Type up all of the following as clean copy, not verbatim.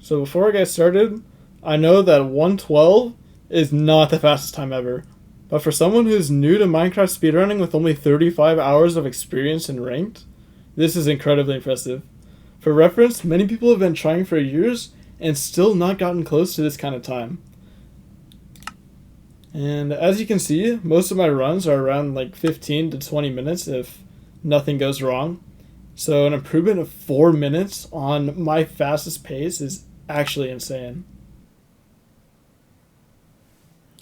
So before I get started, I know that 112 is not the fastest time ever. But for someone who's new to Minecraft speedrunning with only 35 hours of experience in ranked, this is incredibly impressive. For reference, many people have been trying for years and still not gotten close to this kind of time. And as you can see, most of my runs are around like 15 to 20 minutes if nothing goes wrong. So an improvement of 4 minutes on my fastest pace is actually insane.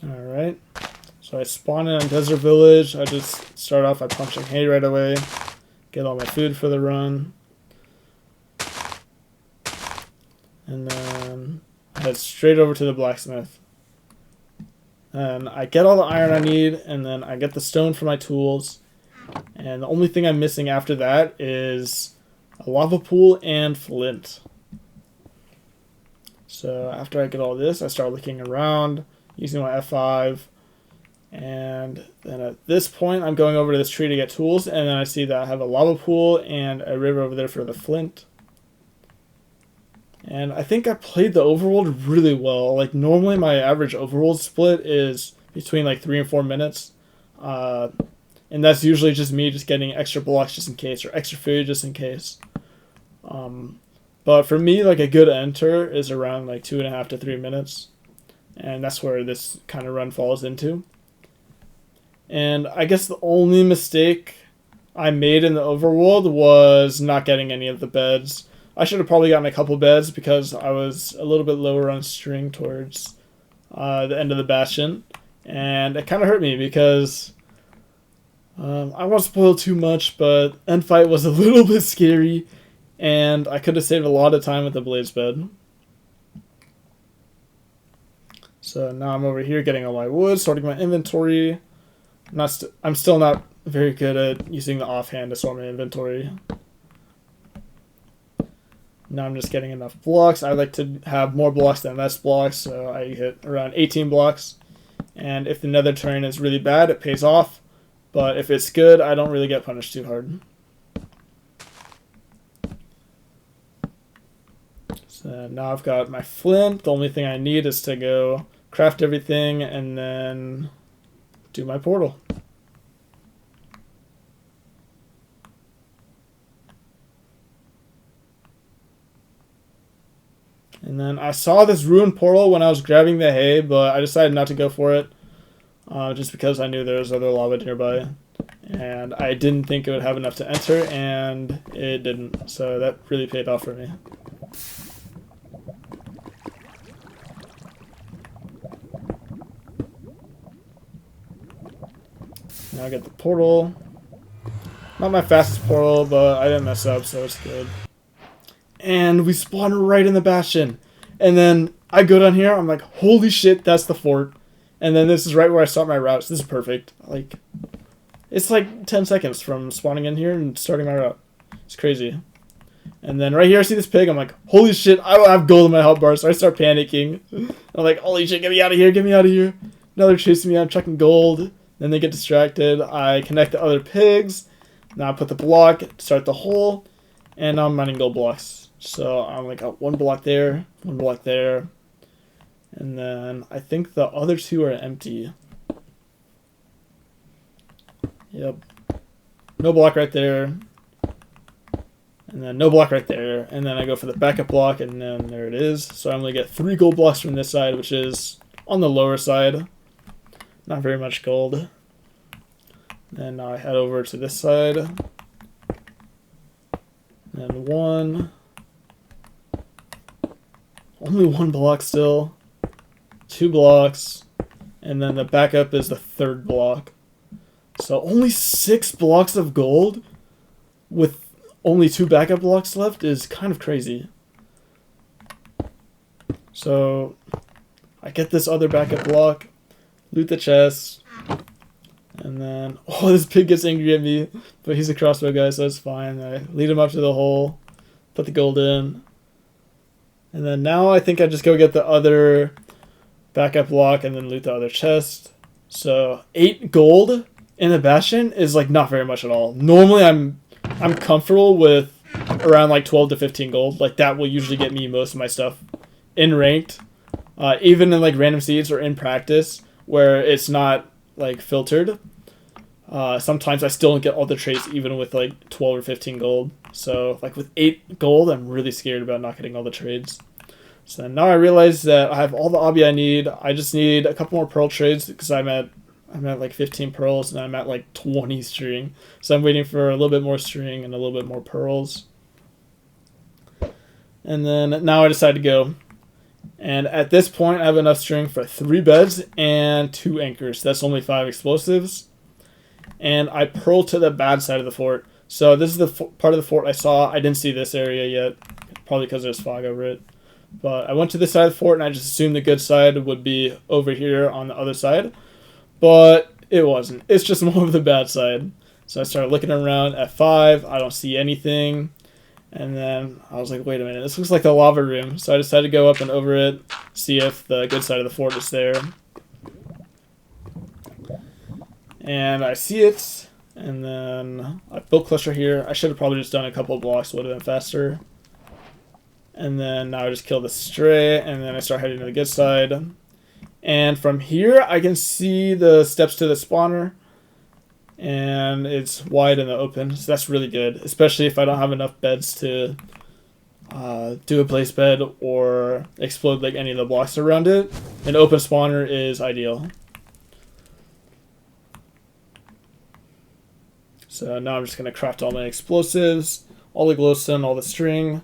Alright, so I spawn in a desert village. I just start off by punching hay right away, get all my food for the run, and then I head straight over to the blacksmith. And I get all the iron I need, and then I get the stone for my tools. And the only thing I'm missing after that is a lava pool and flint. So after I get all this, I start looking around using my F5. And then at this point, I'm going over to this tree to get tools. And then I see that I have a lava pool and a river over there for the flint. And I think I played the overworld really well. Like, normally my average overworld split is between like 3 and 4 minutes. And that's usually just me just getting extra blocks just in case, or extra food just in case. But for me, like a good enter is around like 2.5 to 3 minutes. And that's where this kind of run falls into. And I guess the only mistake I made in the overworld was not getting any of the beds. I should have probably gotten a couple beds because I was a little bit lower on string towards the end of the bastion. And it kind of hurt me because I won't spoil too much, but end fight was a little bit scary. And I could have saved a lot of time with the blaze bed. So now I'm over here getting all my wood, sorting my inventory. I'm still not very good at using the offhand to sort my inventory. Now I'm just getting enough blocks. I like to have more blocks than less blocks, so I hit around 18 blocks. And if the nether terrain is really bad, it pays off. But if it's good, I don't really get punished too hard. So now I've got my flint. The only thing I need is to go craft everything and then do my portal. And then I saw this ruined portal when I was grabbing the hay, but I decided not to go for it. Just because I knew there was other lava nearby. And I didn't think it would have enough to enter, and it didn't. So that really paid off for me. Now I get the portal. Not my fastest portal, but I didn't mess up, so it's good. And we spawn right in the bastion. And then I go down here, I'm like, holy shit, that's the fort. And then this is right where I start my route. So this is perfect. Like, it's like 10 seconds from spawning in here and starting my route. It's crazy. And then right here I see this pig, I'm like, holy shit, I don't have gold in my health bar, so I start panicking. I'm like, holy shit, get me out of here, get me out of here. Now they're chasing me, I'm checking gold. Then they get distracted. I connect the other pigs. Now I put the block, start the hole, and now I'm mining gold blocks. So I'm like, one block there, and then I think the other two are empty. Yep. No block right there. And then no block right there. And then I go for the backup block, and then there it is. So I only get 3 gold blocks from this side, which is on the lower side. Not very much gold. Then now I head over to this side. And 1. Only 1 block still. 2 blocks. And then the backup is the 3rd block. So only 6 blocks of gold with only 2 backup blocks left is kind of crazy. So I get this other backup block, loot the chest, and then, oh, this pig gets angry at me, but he's a crossbow guy, so it's fine. I lead him up to the hole, put the gold in, and then now I think I just go get the other backup block and then loot the other chest. So 8 gold in the bastion is like not very much at all. Normally I'm comfortable with around like 12 to 15 gold. Like that will usually get me most of my stuff in ranked, even in like random seeds or in practice where it's not like filtered. Sometimes I still don't get all the traits even with like 12 or 15 gold. So like with 8 gold, I'm really scared about not getting all the trades. So now I realize that I have all the obby I need. I just need a couple more pearl trades because I'm at like 15 pearls and I'm at like 20 string. So I'm waiting for a little bit more string and a little bit more pearls. And then now I decide to go. And at this point I have enough string for 3 beds and 2 anchors. That's only 5 explosives. And I pearl to the bad side of the fort. So this is the part of the fort I saw. I didn't see this area yet, probably because there's fog over it. But I went to this side of the fort and I just assumed the good side would be over here on the other side. But it wasn't. It's just more of the bad side. So I started looking around at 5. I don't see anything. And then I was like, wait a minute. This looks like the lava room. So I decided to go up and over it, see if the good side of the fort is there. And I see it. And then I built cluster here. I should have probably just done a couple of blocks. Would have been faster. And then now I just kill the stray. And then I start heading to the good side. And from here, I can see the steps to the spawner. And it's wide in the open. So that's really good. Especially if I don't have enough beds to do a place bed or explode like any of the blocks around it. An open spawner is ideal. So now I'm just going to craft all my explosives, all the glowstone, all the string.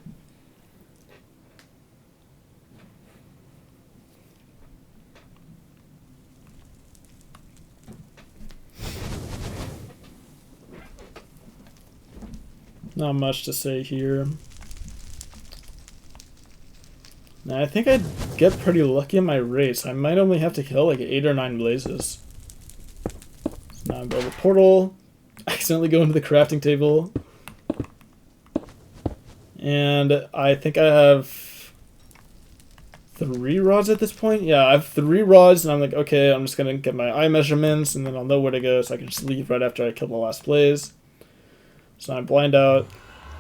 Not much to say here. Now I think I'd get pretty lucky in my race. I might only have to kill like 8 or 9 blazes. So now I build a portal. Accidentally go into the crafting table. And I think I have 3 rods at this point. Yeah, I have 3 rods and I'm like, okay, I'm just going to get my eye measurements and then I'll know where to go so I can just leave right after I kill the last blaze. So I blind out.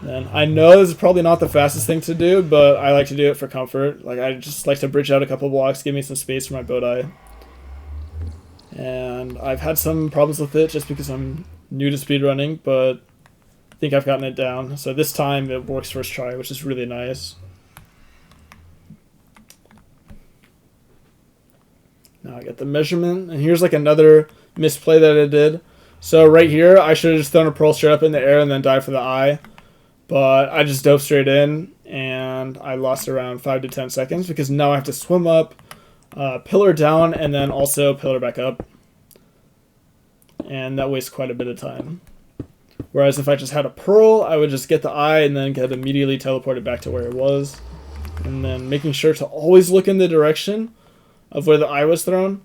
And I know this is probably not the fastest thing to do, but I like to do it for comfort. Like I just like to bridge out a couple blocks, give me some space for my bow die. And I've had some problems with it just because I'm new to speedrunning, but I think I've gotten it down. So this time it works first try, which is really nice. Now I get the measurement, and here's like another misplay that I did. So right here, I should have just thrown a pearl straight up in the air and then dive for the eye. But I just dove straight in, and I lost around 5 to 10 seconds because now I have to swim up, pillar down, and then also pillar back up. And that wastes quite a bit of time. Whereas if I just had a pearl, I would just get the eye and then get immediately teleported back to where it was. And then making sure to always look in the direction of where the eye was thrown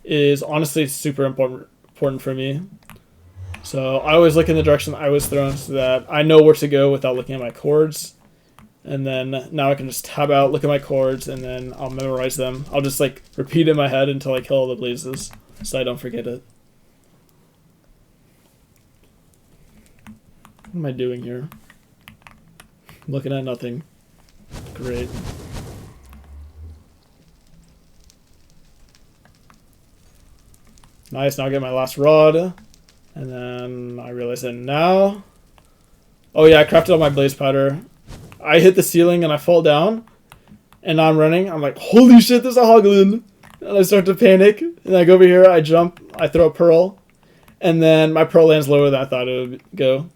is honestly super important for me. So I always look in the direction the eye was thrown so that I know where to go without looking at my chords. And then now I can just tab out, look at my chords, and then I'll memorize them. I'll just like repeat in my head until I kill all the blazes so I don't forget it. What am I doing here? Looking at nothing. Great. Nice, now I get my last rod. And then I realize that now... Oh yeah, I crafted all my blaze powder. I hit the ceiling and I fall down. And now I'm running. I'm like, holy shit, there's a hoglin. And I start to panic. And I go over here, I jump, I throw a pearl. And then my pearl lands lower than I thought it would go.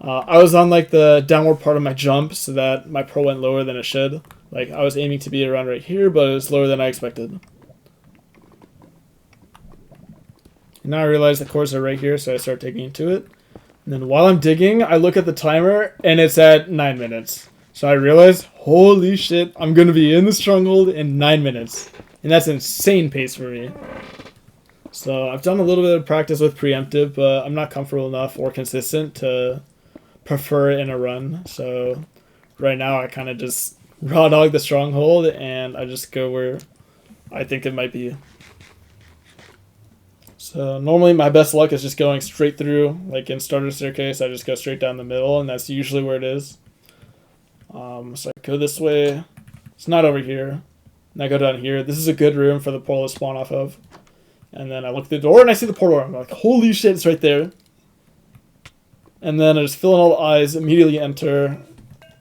I was on like the downward part of my jump so that my pearl went lower than it should. Like I was aiming to be around right here, but it was lower than I expected. And now I realize the cores are right here, so I start digging into it. And then while I'm digging, I look at the timer, and it's at 9 minutes. So I realize, holy shit, I'm going to be in the stronghold in 9 minutes. And that's an insane pace for me. So I've done a little bit of practice with preemptive, but I'm not comfortable enough or consistent to prefer it in a run. So right now I kind of just raw dog the stronghold, and I just go where I think it might be. So normally my best luck is just going straight through, like in starter staircase, I just go straight down the middle, and that's usually where it is. So I go this way, It's not over here. And I go down here. This is a good room for the portal to spawn off of. And then I look at the door and I see the portal. I'm like, holy shit, it's right there. And then I just fill in all the eyes, immediately enter.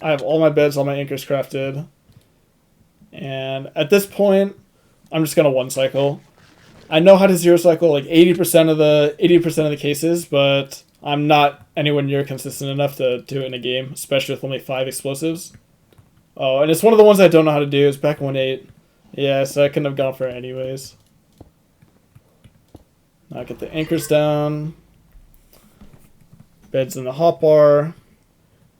I have all my beds, all my anchors crafted. And at this point, I'm just gonna one cycle. I know how to zero cycle like 80% of the cases, but I'm not anywhere near consistent enough to do it in a game, especially with only 5 explosives. Oh, and it's one of the ones I don't know how to do. It's back 1-8. Yeah, so I couldn't have gone for it anyways. Now I get the anchors down. Beds in the hotbar.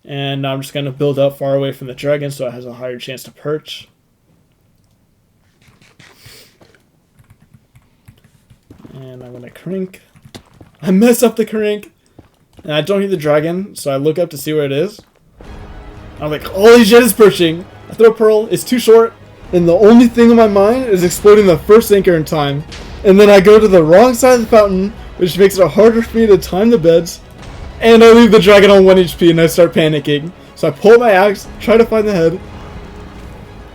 And now I'm just going to build up far away from the dragon so it has a higher chance to perch. And I'm going to crink. I mess up the crink. And I don't hear the dragon, so I look up to see where it is. I'm like, holy shit, it's perching. I throw a pearl, it's too short. And the only thing in my mind is exploding the first anchor in time. And then I go to the wrong side of the fountain, which makes it harder for me to time the beds. And I leave the dragon on 1 HP and I start panicking. So I pull my axe, try to find the head.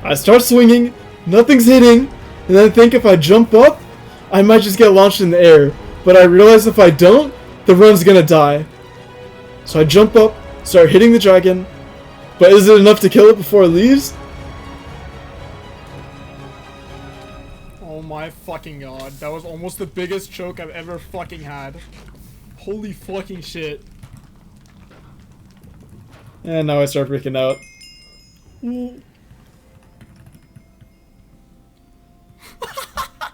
I start swinging, nothing's hitting. And then I think if I jump up, I might just get launched in the air. But I realize if I don't, the run's gonna die. So I jump up, start hitting the dragon. But is it enough to kill it before it leaves? Oh my fucking god. That was almost the biggest choke I've ever fucking had. Holy fucking shit. And now I start freaking out.